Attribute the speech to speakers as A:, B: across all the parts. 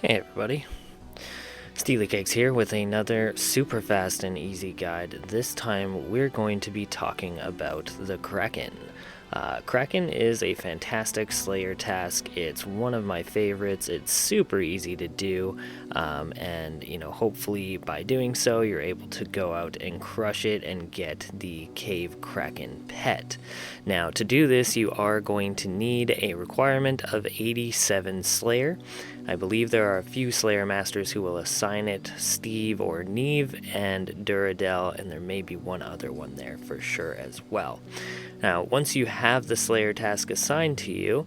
A: Hey everybody, Steely Cakes here with another super fast and easy guide. This time we're going to be talking about the Kraken. Kraken is a fantastic Slayer task. It's one of my favorites. It's super easy to do, and hopefully by doing so you're able to go out and crush it and get the Cave Kraken Pet. Now to do this you are going to need a requirement of 87 Slayer. I believe there are a few Slayer Masters who will assign it, Steve or Neve and Duradel, and there may be one other one there for sure as well. Now, once you have the Slayer task assigned to you,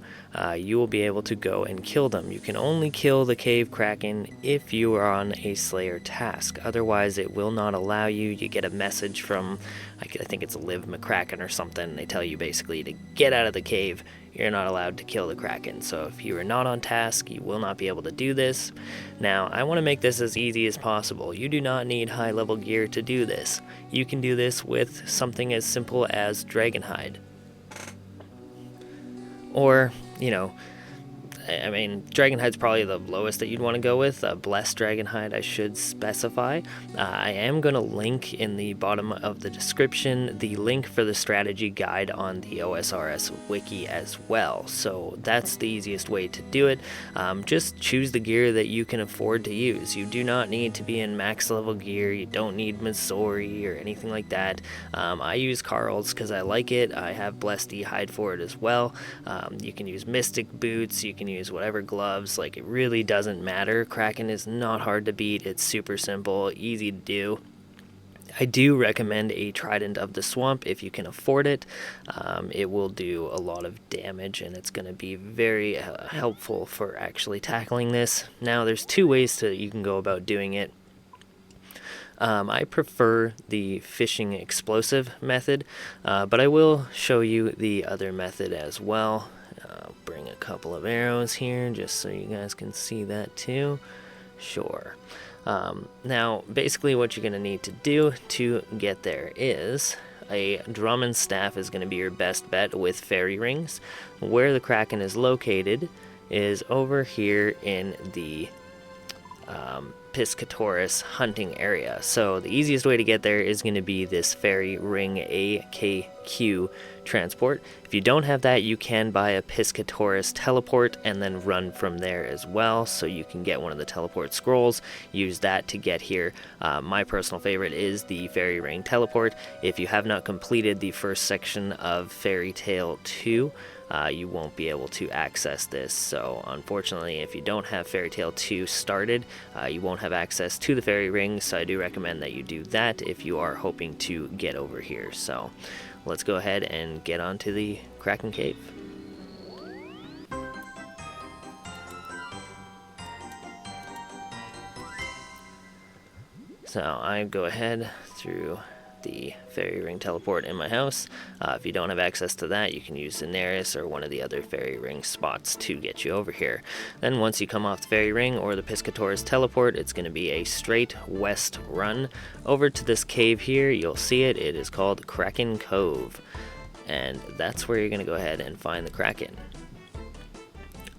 A: you will be able to go and kill them. You can only kill the Cave Kraken if you are on a Slayer task. Otherwise, it will not allow you. You get a message from, I think it's Liv McCracken or something. They tell you basically to get out of the cave. You're not allowed to kill the Kraken. So if you are not on task, you will not be able to do this. Now, I want to make this as easy as possible. You do not need high level gear to do this. You can do this with something as simple as Dragonhide. Or, Dragonhide's probably the lowest that you'd want to go with. Blessed Dragonhide, I should specify. I am going to link in the bottom of the description the link for the strategy guide on the OSRS wiki as well. So that's the easiest way to do it. Just choose the gear that you can afford to use. You do not need to be in max level gear. You don't need Missouri or anything like that. I use Carl's because I like it. I have Blessed Hide for it as well. You can use Mystic Boots. You can use whatever gloves, like it really doesn't matter. Kraken is not hard to beat. It's super simple, easy to do. I do recommend a Trident of the Swamp if you can afford it. It will do a lot of damage and it's going to be very helpful for actually tackling this. Now there's two ways you can go about doing it. I prefer the fishing explosive method, but I will show you the other method as well. Bring a couple of arrows here just so you guys can see that too. Sure. Now basically what you're going to need to do to get there is a drum and staff is going to be your best bet with fairy rings. Where the Kraken is located is over here in the Piscatoris hunting area. So the easiest way to get there is going to be this fairy ring AKQ transport. If you don't have that, you can buy a Piscatoris teleport and then run from there as well, so you can get one of the teleport scrolls, use that to get here. My personal favorite is the fairy ring teleport. If you have not completed the first section of Fairy Tale 2, you won't be able to access this. So unfortunately, if you don't have Fairy Tale 2 started, you won't have access to the fairy ring, so I do recommend that you do that if you are hoping to get over here. So let's go ahead and get onto the Kraken Cave. So I go ahead through the fairy ring teleport in my house. If you don't have access to that, you can use Daenerys or one of the other fairy ring spots to get you over here. Then once you come off the fairy ring or the Piscatoris teleport, it's going to be a straight west run over to this cave here. You'll see it. It is called Kraken Cove, and that's where you're going to go ahead and find the Kraken.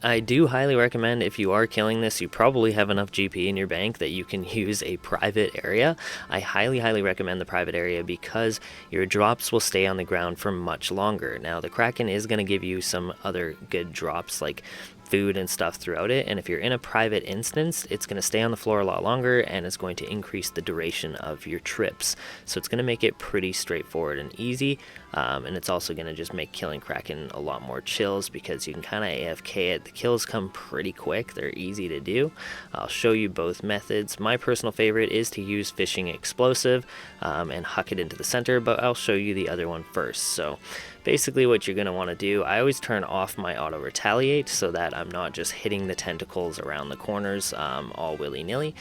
A: I do highly recommend, if you are killing this, you probably have enough GP in your bank that you can use a private area. I highly recommend the private area because your drops will stay on the ground for much longer. Now the Kraken is going to give you some other good drops like food and stuff throughout it, and if you're in a private instance, it's going to stay on the floor a lot longer and it's going to increase the duration of your trips. So it's going to make it pretty straightforward and easy, and it's also going to just make killing Kraken a lot more chills because you can kind of AFK it. The kills come pretty quick, they're easy to do. I'll show you both methods. My personal favorite is to use fishing explosive and huck it into the center, but I'll show you the other one first. So basically what you're going to want to do, I always turn off my auto retaliate so that I'm not just hitting the tentacles around the corners all willy-nilly,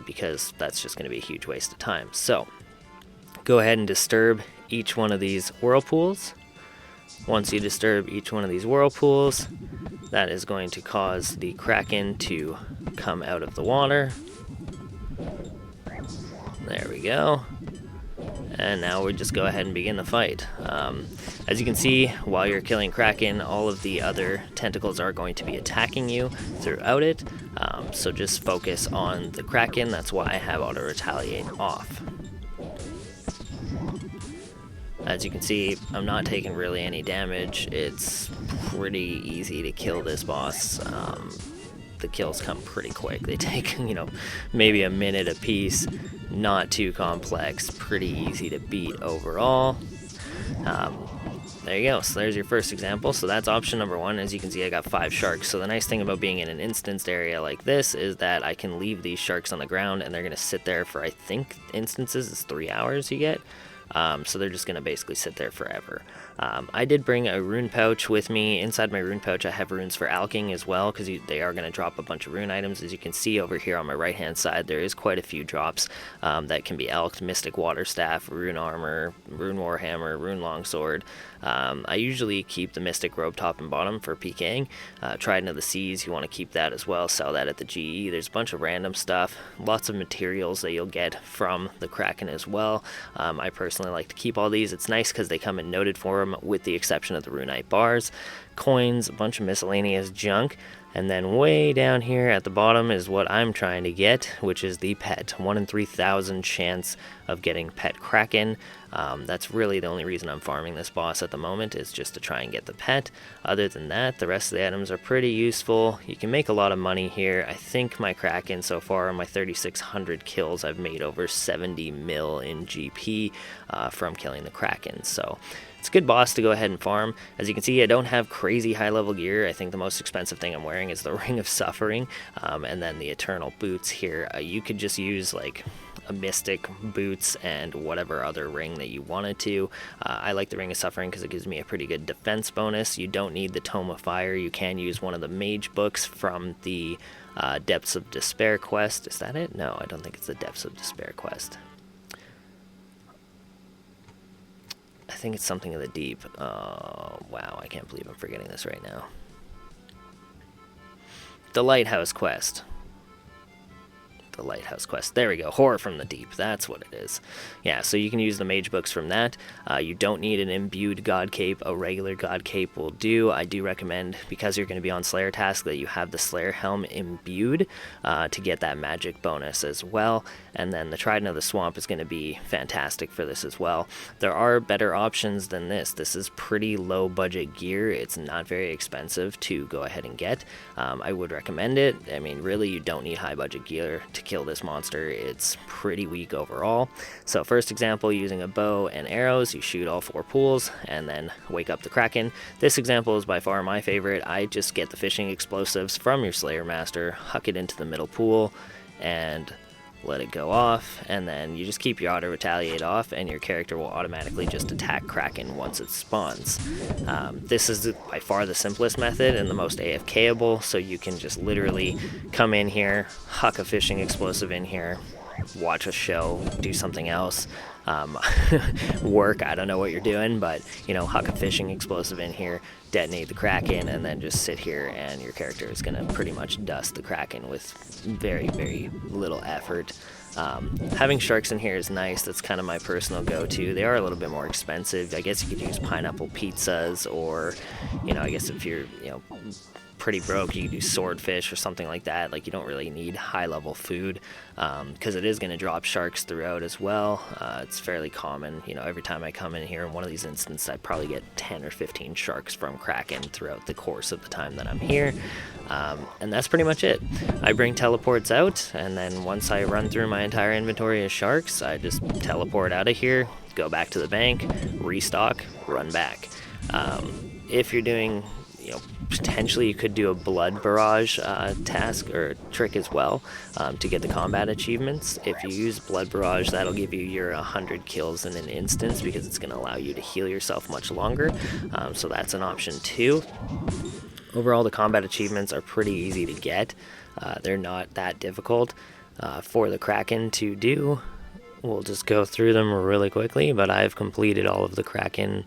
A: because that's just going to be a huge waste of time. So go ahead and disturb each one of these whirlpools. Once you disturb each one of these whirlpools, that is going to cause the Kraken to come out of the water. There we go. and now we just go ahead and begin the fight. As you can see, while you're killing Kraken, all of the other tentacles are going to be attacking you throughout it, so just focus on the Kraken. That's why I have auto retaliate off. As you can see, I'm not taking really any damage. It's pretty easy to kill this boss. The kills come pretty quick. They take, maybe a minute a piece. Not too complex, pretty easy to beat overall. There you go. So there's your first example. So that's option number one. As you can see, I got 5 sharks. So the nice thing about being in an instanced area like this is that I can leave these sharks on the ground and they're going to sit there for, I think, instances is 3 hours you get. So they're just going to basically sit there forever. I did bring a rune pouch with me. Inside my rune pouch I have runes for alching as well, because they are going to drop a bunch of rune items. As you can see over here on my right hand side, there is quite a few drops that can be alched: Mystic Water Staff, Rune Armor, Rune Warhammer, Rune Longsword. I usually keep the Mystic Robe top and bottom for PKing. Trident of the Seas, you want to keep that as well, sell that at the GE. There's a bunch of random stuff, lots of materials that you'll get from the Kraken as well. I personally like to keep all these. It's nice because they come in noted form with the exception of the runite bars, coins, a bunch of miscellaneous junk. And then way down here at the bottom is what I'm trying to get, which is the pet. 1 in 3,000 chance of getting pet Kraken. That's really the only reason I'm farming this boss at the moment, is just to try and get the pet. Other than that, the rest of the items are pretty useful. You can make a lot of money here. I think my Kraken so far, on my 3,600 kills, I've made over 70 mil in GP from killing the Kraken. So it's a good boss to go ahead and farm. As you can see, I don't have crazy high level gear. I think the most expensive thing I'm wearing is the Ring of Suffering, and then the Eternal Boots here. You could just use like a Mystic Boots and whatever other ring that you wanted to. I like the Ring of Suffering because it gives me a pretty good defense bonus. You don't need the Tome of Fire. You can use one of the mage books from the Depths of Despair quest. Is that it? No, I don't think it's the Depths of Despair quest. I think it's something of the deep. Oh, wow, I can't believe I'm forgetting this right now. The Lighthouse quest. The Lighthouse quest. There we go. Horror from the Deep. That's what it is. Yeah, so you can use the mage books from that. You don't need an imbued god cape. A regular god cape will do. I do recommend, because you're going to be on Slayer task, that you have the Slayer helm imbued to get that magic bonus as well. And then the Trident of the Swamp is going to be fantastic for this as well. There are better options than this. This is pretty low budget gear. It's not very expensive to go ahead and get. I would recommend it. I mean, really, you don't need high budget gear to kill this monster. It's pretty weak overall. So first example, using a bow and arrows, you shoot all 4 pools and then wake up the Kraken. This example is by far my favorite. I just get the fishing explosives from your Slayer Master, huck it into the middle pool, and let it go off, and then you just keep your auto retaliate off and your character will automatically just attack Kraken once it spawns. This is by far the simplest method and the most AFKable, so you can just literally come in here, huck a fishing explosive in here, watch a show, do something else, work, I don't know what you're doing, but huck a fishing explosive in here, detonate the Kraken, and then just sit here and your character is going to pretty much dust the Kraken with very, very little effort. Having sharks in here is nice. That's kind of my personal go-to. They are a little bit more expensive. I guess you could use pineapple pizzas, or I guess if you're pretty broke, you could do swordfish or something like that. Like, you don't really need high level food, because it is going to drop sharks throughout as well. It's fairly common. Every time I come in here in one of these instances, I probably get 10 or 15 sharks from Kraken throughout the course of the time that I'm here. And that's pretty much it. I bring teleports out, and then once I run through my entire inventory of sharks, I just teleport out of here, go back to the bank, restock, run back. If you're doing, potentially you could do a blood barrage task or trick as well, to get the combat achievements. If you use blood barrage, that'll give you your 100 kills in an instance, because it's going to allow you to heal yourself much longer. So that's an option too. Overall, the combat achievements are pretty easy to get. They're not that difficult for the Kraken to do. We'll just go through them really quickly, but I've completed all of the Kraken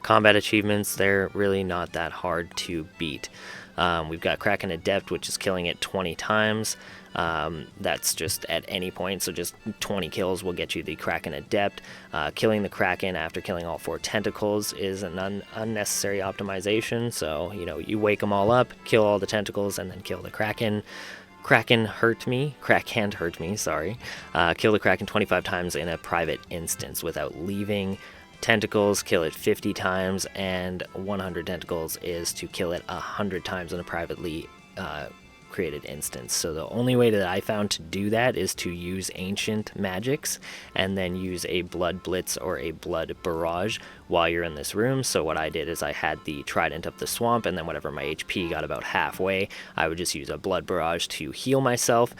A: Combat achievements, they're really not that hard to beat. We've got Kraken Adept, which is killing it 20 times. That's just at any point, so just 20 kills will get you the Kraken Adept. Killing the Kraken after killing all 4 tentacles is an unnecessary optimization, so you wake them all up, kill all the tentacles, and then kill the Kraken. Kraken hurt me, sorry. Kill the Kraken 25 times in a private instance without leaving. Tentacles, kill it 50 times, and 100 tentacles is to kill it 100 times in a privately created instance. So the only way that I found to do that is to use ancient magics and then use a blood blitz or a blood barrage while you're in this room. So what I did is I had the Trident of the Swamp, and then whenever my HP got about halfway, I would just use a blood barrage to heal myself.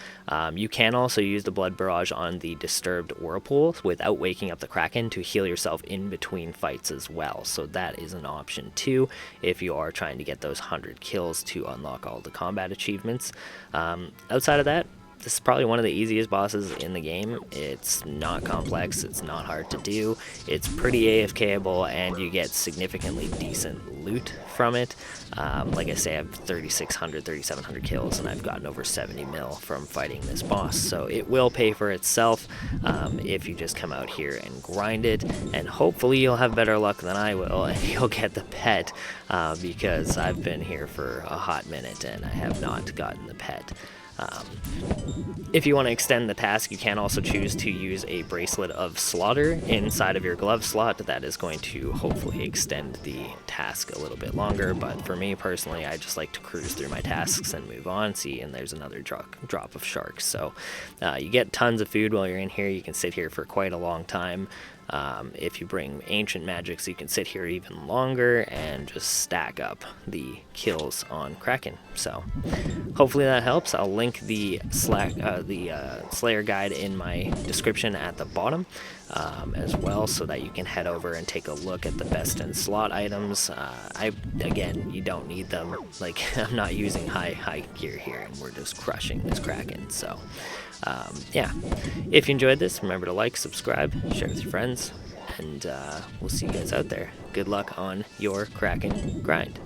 A: You can also use the blood barrage on the disturbed whirlpool without waking up the Kraken to heal yourself in between fights as well. So that is an option too if you are trying to get those 100 kills to unlock all the combat achievements. Outside of that, this is probably one of the easiest bosses in the game. It's not complex, it's not hard to do, it's pretty AFKable, and you get significantly decent loot from it. Like I say, I have 3,700 kills, and I've gotten over 70 mil from fighting this boss, so it will pay for itself if you just come out here and grind it, and hopefully you'll have better luck than I will, and you'll get the pet, because I've been here for a hot minute, and I have not gotten the pet. If you want to extend the task, you can also choose to use a Bracelet of Slaughter inside of your glove slot. That is going to hopefully extend the task a little bit longer, but for me personally, I just like to cruise through my tasks and move on. See, and there's another drop of sharks. So you get tons of food while you're in here. You can sit here for quite a long time. If you bring ancient magics, you can sit here even longer and just stack up the kills on Kraken. So hopefully that helps. I'll link the Slayer guide in my description at the bottom as well, so that you can head over and take a look at the best in slot items. Again, you don't need them. Like, I'm not using high gear here, and we're just crushing this Kraken. So yeah, if you enjoyed this, remember to like, subscribe, share with your friends, and we'll see you guys out there. Good luck on your Kraken grind.